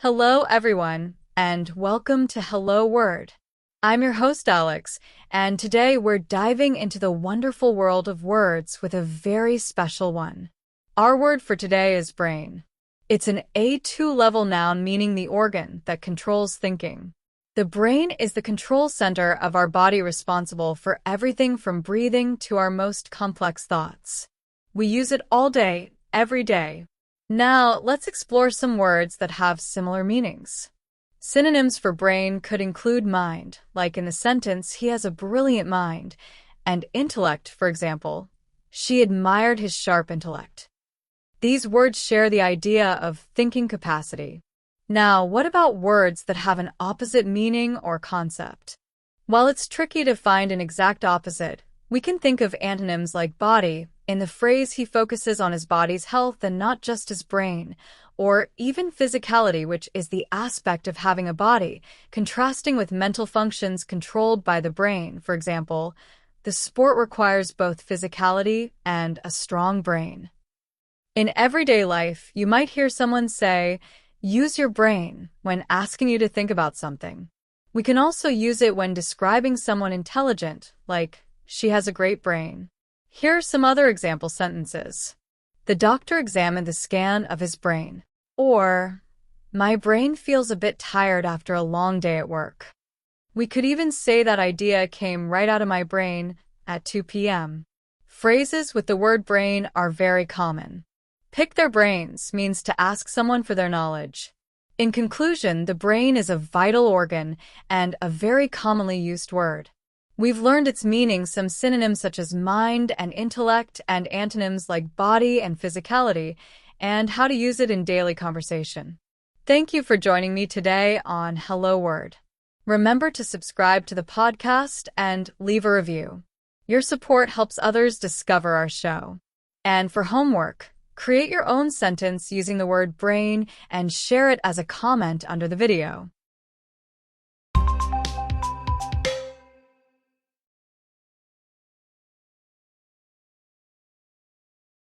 Hello, everyone, and welcome to Hello Word. I'm your host, Alex, and today we're diving into the wonderful world of words with a very special one. Our word for today is brain. It's an A2 level noun meaning the organ that controls thinking. The brain is the control center of our body responsible for everything from breathing to our most complex thoughts. We use it all day, every day. Now, let's explore some words that have similar meanings. Synonyms for brain could include mind, like in the sentence, he has a brilliant mind, and intellect, for example, she admired his sharp intellect. These words share the idea of thinking capacity. Now, what about words that have an opposite meaning or concept? While it's tricky to find an exact opposite, we can think of antonyms like body. In the phrase, he focuses on his body's health and not just his brain, or even physicality, which is the aspect of having a body, contrasting with mental functions controlled by the brain. For example, the sport requires both physicality and a strong brain. In everyday life, you might hear someone say, use your brain, when asking you to think about something. We can also use it when describing someone intelligent, like, she has a great brain. Here are some other example sentences. The doctor examined the scan of his brain. Or, my brain feels a bit tired after a long day at work. We could even say that idea came right out of my brain at 2 p.m. Phrases with the word brain are very common. Pick their brains means to ask someone for their knowledge. In conclusion, the brain is a vital organ and a very commonly used word. We've learned its meaning, some synonyms such as mind and intellect, and antonyms like body and physicality, and how to use it in daily conversation. Thank you for joining me today on Hello Word. Remember to subscribe to the podcast and leave a review. Your support helps others discover our show. And for homework, create your own sentence using the word brain and share it as a comment under the video.